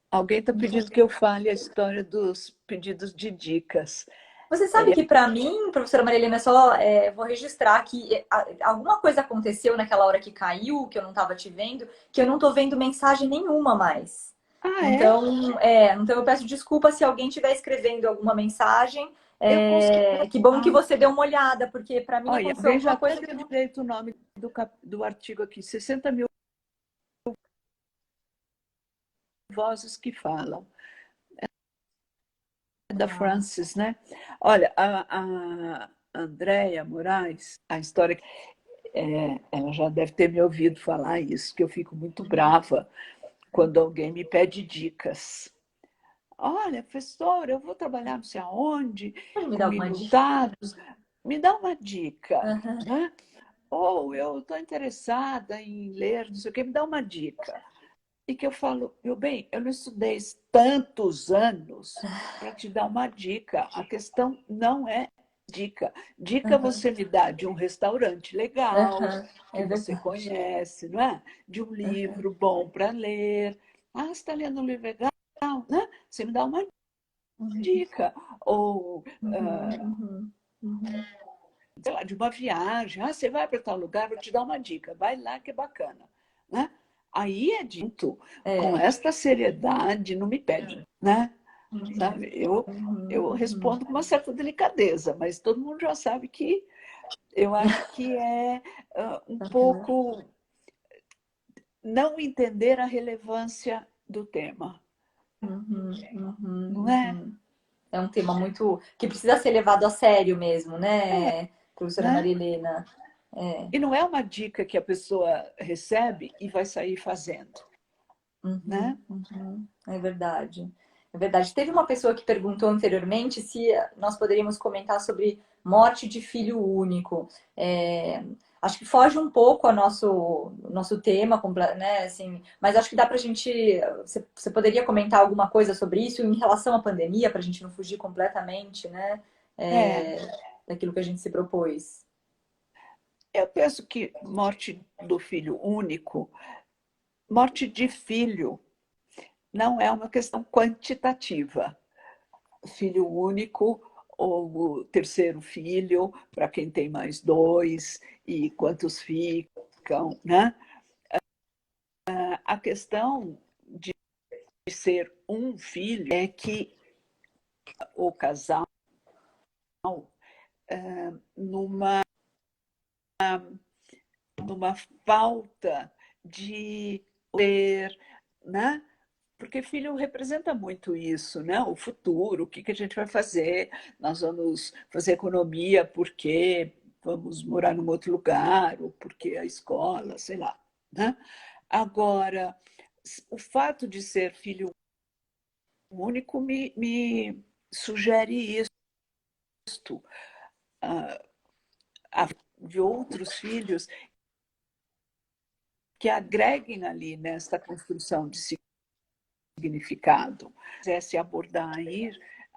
Alguém está pedindo que eu fale a história dos pedidos de dicas. Você sabe que para mim, professora Maria Helena, só vou registrar que alguma coisa aconteceu naquela hora que caiu, que eu não estava te vendo, que eu não estou vendo mensagem nenhuma mais. Ah, é? Então eu peço desculpa se alguém estiver escrevendo alguma mensagem. Eu consegui Que bom que falar. você deu uma olhada, porque para mim Olha, aconteceu alguém já alguma até coisa deu que eu não. direito o nome do artigo aqui. 60.000 vozes que falam. É da Ah, Francis, né? Olha, a Andréia Moraes, a história, ela já deve ter me ouvido falar isso, que eu fico muito brava quando alguém me pede dicas. Olha, professor, eu vou trabalhar não sei aonde, pode me com dar alguma dica? minutados, me dá uma dica, Aham. né? Ou eu estou interessada em ler, não sei o quê, me dá uma dica. E que eu falo, meu bem, eu não estudei tantos anos para te dar uma dica. A questão não é dica. Dica Aham. você me dá de um restaurante legal, Aham. que É você verdade. conhece, não é? De um Aham. livro bom para ler. Ah, você está lendo um livro legal, né? Você me dá uma Uhum. dica. Ou, Uhum. Uhum. sei lá, de uma viagem. Ah, você vai para tal lugar, vou te dar uma dica. Vai lá que é bacana, né? Aí é dito com É. esta seriedade, não me pede, né? Uhum. Sabe? Eu Uhum. respondo com uma certa delicadeza, mas todo mundo já sabe que eu acho que é um Uhum. pouco não entender a relevância do tema, Uhum. não Uhum. é? Uhum. É um tema muito que precisa ser levado a sério mesmo, É, né, professora né? Maria Helena? É. E não é uma dica que a pessoa recebe e vai sair fazendo, Uhum. né? Uhum. É verdade. É verdade. Teve uma pessoa que perguntou anteriormente se nós poderíamos comentar sobre morte de filho único. Acho que foge um pouco ao nosso tema, né? Assim, mas acho que dá para a gente. Você poderia comentar alguma coisa sobre isso em relação à pandemia, para a gente não fugir completamente, né? É, É, daquilo que a gente se propôs. eu penso que morte do filho único, morte de filho, não é uma questão quantitativa. Filho único ou o terceiro filho, para quem tem mais dois, e quantos ficam, né? A questão de ser um filho é que o casal, numa, numa falta de ter, né? Porque filho representa muito isso, né? O futuro, o que que a gente vai fazer? Nós vamos fazer economia porque vamos morar num outro lugar, ou porque a escola, sei lá, né? Agora, o fato de ser filho único me sugere isto, de outros filhos que agreguem ali nesta construção de significado. Se quisesse abordar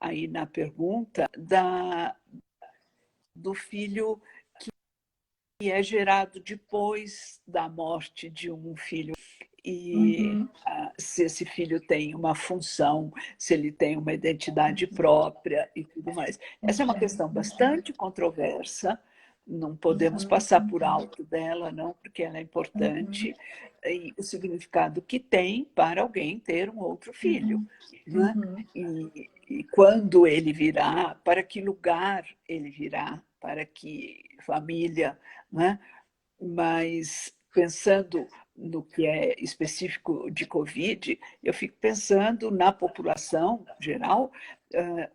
aí na pergunta do filho que é gerado depois da morte de um filho e Uhum, se esse filho tem uma função, se ele tem uma identidade própria e tudo mais. Essa é uma questão bastante controversa, não podemos uhum, passar por alto dela, não, porque ela é uhum, importante, e o significado que tem para alguém ter um outro filho, uhum, né? uhum, E quando ele virá, para que lugar ele virá, para que família, né? Mas pensando no que é específico de Covid, eu fico pensando na população geral,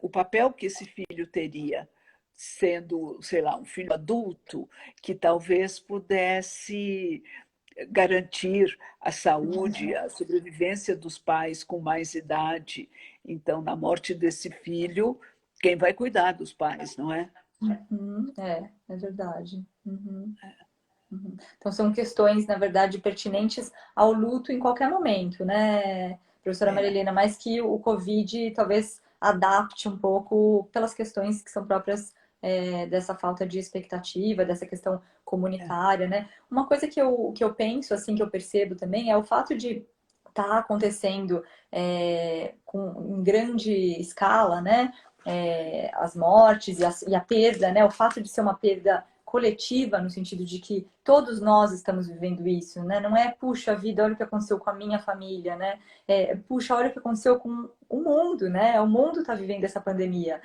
o papel que esse filho teria, sendo, sei lá, um filho adulto, que talvez pudesse garantir a saúde, a sobrevivência dos pais com mais idade. Então, na morte desse filho, quem vai cuidar dos pais, não é? uhum. É verdade. Uhum, uhum. Então são questões, na verdade, pertinentes ao luto em qualquer momento, né, professora É, Marilena? Mas que o Covid talvez adapte um pouco pelas questões que são próprias dessa falta de expectativa, dessa questão comunitária, né? Uma coisa que eu penso, assim, que eu percebo também, é o fato de estar acontecendo em grande escala, né? As mortes e a perda, né? O fato de ser uma perda coletiva, no sentido de que todos nós estamos vivendo isso, né? Não é, puxa vida, olha o que aconteceu com a minha família, né? Puxa, olha o que aconteceu com o mundo, né? O mundo está vivendo essa pandemia.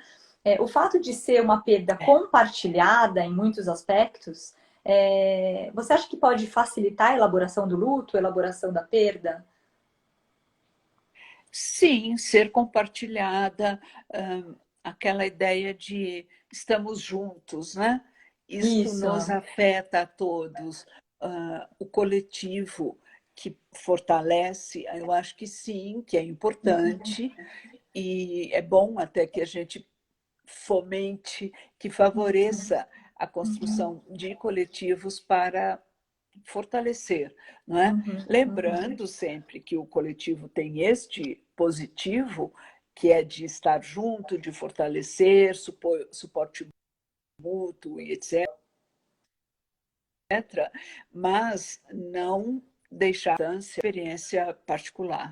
O fato de ser uma perda compartilhada em muitos aspectos, você acha que pode facilitar a elaboração do luto, a elaboração da perda? Sim, ser compartilhada, aquela ideia de estamos juntos, né? Isto Isso. nos afeta a todos, o coletivo que fortalece, eu acho que sim, que é importante, e é bom até que a gente fomente, que favoreça a construção de coletivos para fortalecer, não é? Uhum, uhum, Lembrando sempre que o coletivo tem este positivo, que é de estar junto, de fortalecer, suporte mútuo e etc., mas não deixar a experiência particular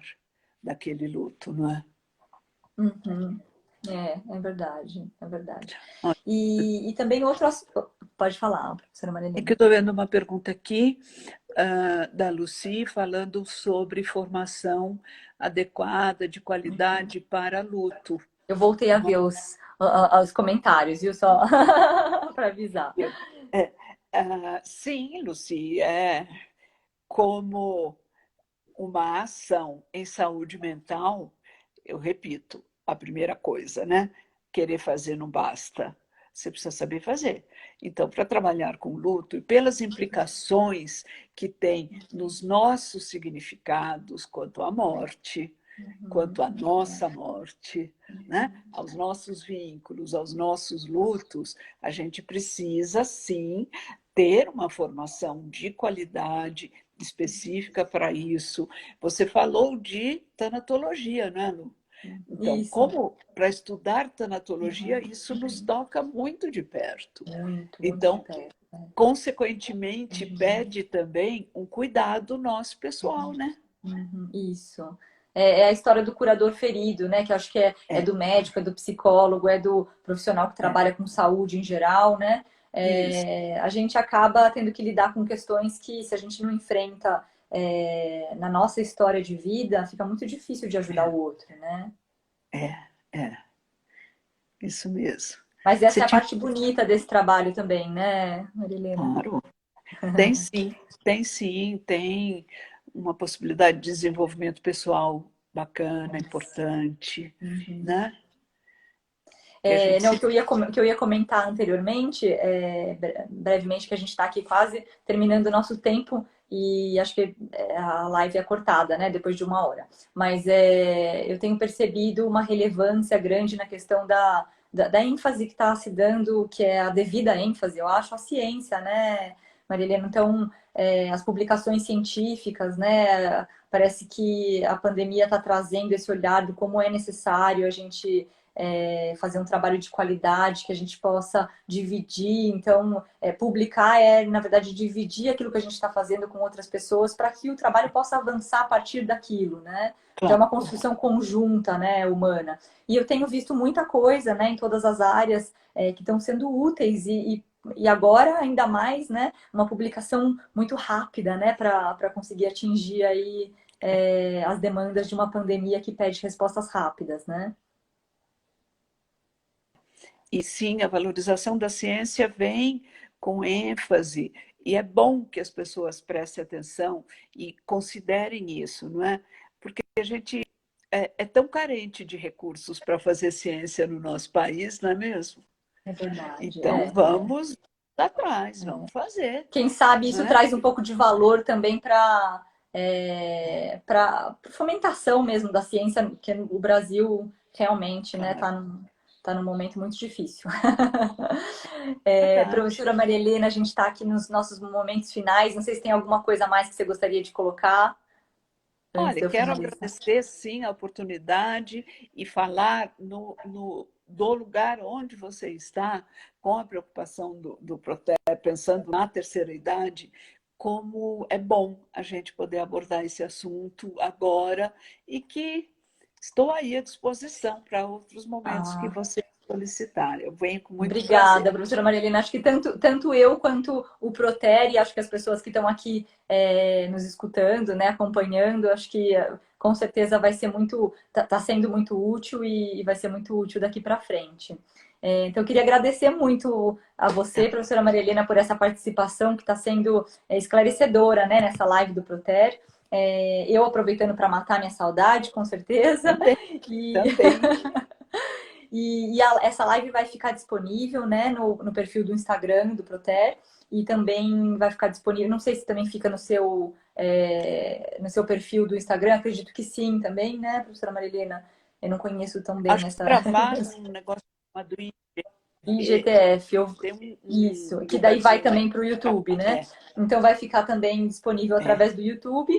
daquele luto, não é? uhum. É verdade, é verdade. E também outro pode falar, professora É que eu Marilene. estou vendo uma pergunta aqui da Lucy falando sobre formação adequada, de qualidade para luto. Eu voltei a ver os comentários, viu? Só para avisar. É, sim, Lucy, é como uma ação em saúde mental, eu repito, a primeira coisa, né? Querer fazer não basta. Você precisa saber fazer. Então, para trabalhar com luto e pelas implicações que tem nos nossos significados quanto à morte, quanto à nossa morte, né? Aos nossos vínculos, aos nossos lutos, a gente precisa sim ter uma formação de qualidade específica para isso. Você falou de tanatologia, né, Lu? Então, Isso. como para estudar tanatologia, isso nos toca muito de perto. Muito, muito de Então, perto. consequentemente, pede também um cuidado nosso pessoal, né? Isso. É a história do curador ferido, né? Que eu acho que é É, do médico, é do psicólogo, é do profissional que é, trabalha com saúde em geral, né? isso. A gente acaba tendo que lidar com questões que, se a gente não enfrenta na nossa história de vida, fica muito difícil de ajudar o outro, né? É, é, isso mesmo. Mas Você essa é a tinha, parte bonita desse trabalho também, né, Marilena? claro, tem sim, tem uma possibilidade de desenvolvimento pessoal bacana, importante, né? Que a gente Não, se... o que eu ia comentar anteriormente, brevemente, que a gente está aqui quase terminando o nosso tempo e acho que a live é cortada, né, depois de 1 hora. Mas eu tenho percebido uma relevância grande na questão da ênfase que está se dando, que é a devida ênfase, eu acho, à ciência, né, Marilena? Então, as publicações científicas, né, parece que a pandemia está trazendo esse olhar do como é necessário a gente fazer um trabalho de qualidade que a gente possa dividir. Então, publicar na verdade, dividir aquilo que a gente está fazendo com outras pessoas para que o trabalho possa avançar a partir daquilo, né? Então, é Claro, uma construção conjunta, né, humana. E eu tenho visto muita coisa, né, em todas as áreas que estão sendo úteis e agora, ainda mais, né, uma publicação muito rápida, né, para conseguir atingir aí as demandas de uma pandemia que pede respostas rápidas, né? e sim, a valorização da ciência vem com ênfase, e é bom que as pessoas prestem atenção e considerem isso, não é? Porque a gente é tão carente de recursos para fazer ciência no nosso país, não é mesmo? É verdade, Então, vamos atrás, vamos fazer, Quem sabe não isso é? traz um pouco de valor também para fomentação mesmo da ciência, que o Brasil realmente, né, Claro, tá num momento muito difícil. verdade. Professora Maria Helena, a gente está aqui nos nossos momentos finais. Não sei se tem alguma coisa a mais que você gostaria de colocar antes Olha, de eu quero finalizar. agradecer sim a oportunidade e falar do lugar onde você está, com a preocupação do Proter, pensando na terceira idade, como é bom a gente poder abordar esse assunto agora e que estou aí à disposição para outros momentos que Ah, você solicitar. Eu venho com muito obrigada, prazer. professora Marilena. Acho que tanto eu quanto o Proter, e acho que as pessoas que estão aqui nos escutando, né, acompanhando, acho que com certeza vai ser muito, tá sendo muito útil e vai ser muito útil daqui para frente. Então, eu queria agradecer muito a você, professora Maria Helena, por essa participação que está sendo esclarecedora, né, nessa live do Proter. Eu aproveitando para matar minha saudade, com certeza. Também, E, também. essa live vai ficar disponível, né, no perfil do Instagram do Proter. E também vai ficar disponível, não sei se também fica no seu perfil do Instagram, acredito que sim também, né, professora Marilena? Eu não conheço tão bem Acho que essa gravaram um negócio chamado IGTF, tem isso, um que daí vai lugarzinho lá. também para o YouTube, né? É, Então vai ficar também disponível é. através do YouTube.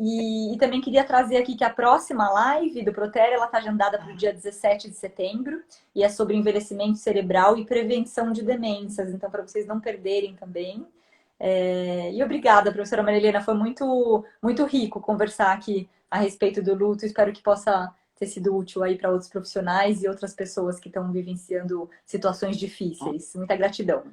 E também queria trazer aqui que a próxima live do Proter, ela está agendada para o dia 17 de setembro e é sobre envelhecimento cerebral e prevenção de demências. Então, para vocês não perderem também. E obrigada, professora Marilena. Foi muito, muito rico conversar aqui a respeito do luto. Espero que possa ter sido útil aí para outros profissionais e outras pessoas que estão vivenciando situações difíceis. Muita gratidão.